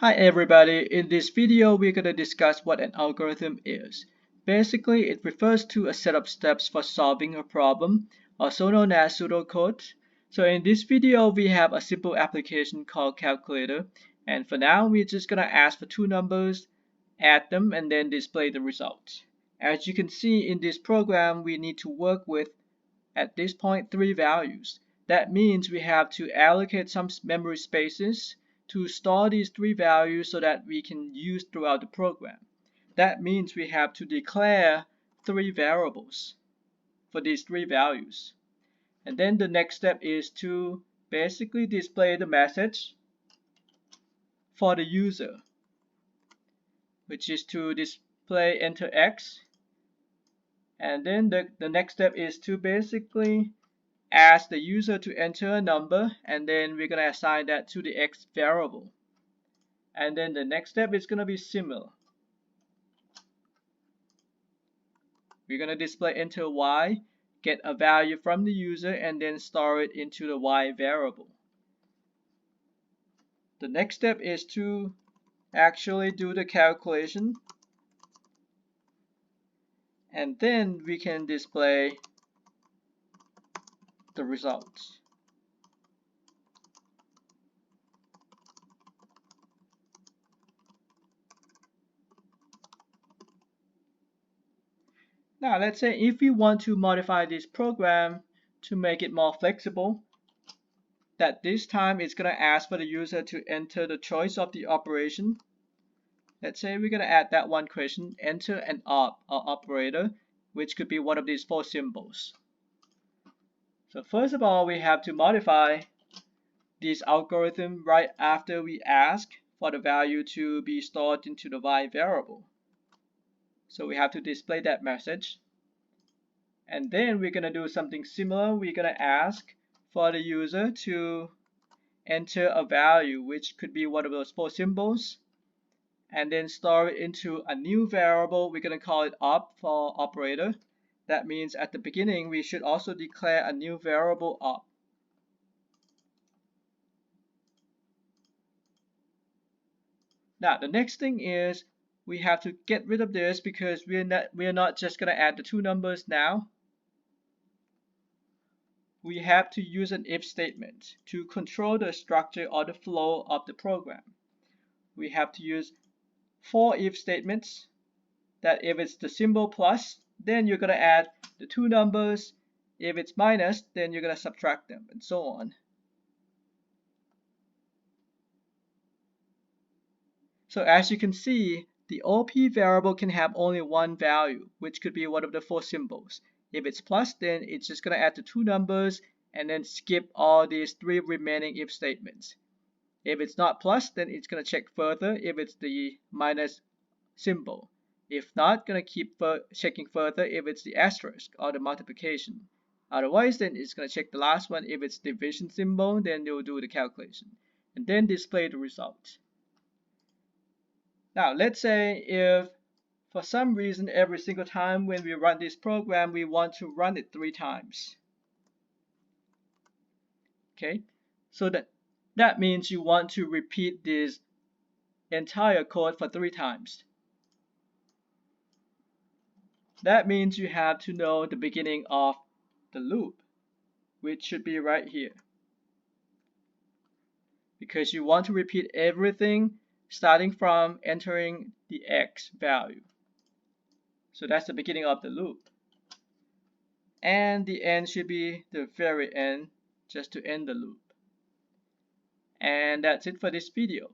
Hi everybody, in this video we're going to discuss what an algorithm is. Basically, it refers to a set of steps for solving a problem, also known as pseudocode. So in this video we have a simple application called calculator, and for now we're just going to ask for two numbers, add them, and then display the results. As you can see in this program, we need to work with at this point three values. That means we have to allocate some memory spaces to store these three values so that we can use throughout the program. That means we have to declare three variables for these three values. And then the next step is to basically display the message for the user, which is to display enter X. And then the next step is to basically ask the user to enter a number, and then we're going to assign that to the X variable. And then the next step is going to be similar. We're going to display enter Y, get a value from the user, and then store it into the Y variable. The next step is to actually do the calculation, and then we can display the results. Now let's say if we want to modify this program to make it more flexible, that this time it's going to ask for the user to enter the choice of the operation. Let's say we're going to add that one question, enter an op or operator, which could be one of these four symbols. So first of all, we have to modify this algorithm right after we ask for the value to be stored into the Y variable. So we have to display that message. And then we're going to do something similar. We're going to ask for the user to enter a value, which could be one of those four symbols, and then store it into a new variable. We're going to call it op for operator. That means at the beginning we should also declare a new variable op. Now the next thing is we have to get rid of this because we're not just going to add the two numbers now. We have to use an if statement to control the structure or the flow of the program. We have to use four if statements that if it's the symbol plus, then you're going to add the two numbers. If it's minus, then you're going to subtract them, and so on. So as you can see, the OP variable can have only one value, which could be one of the four symbols. If it's plus, then it's just going to add the two numbers and then skip all these three remaining if statements. If it's not plus, then it's going to check further if it's the minus symbol. If not, going to keep checking further if it's the asterisk or the multiplication. Otherwise, then it's going to check the last one. If it's division symbol, then they will do the calculation and then display the result. Now let's say if for some reason every single time when we run this program we want to run it 3 times. Okay, so that means you want to repeat this entire code for 3 times. That means you have to know the beginning of the loop, which should be right here, because you want to repeat everything starting from entering the X value. So that's the beginning of the loop. And the end should be the very end, just to end the loop. And that's it for this video.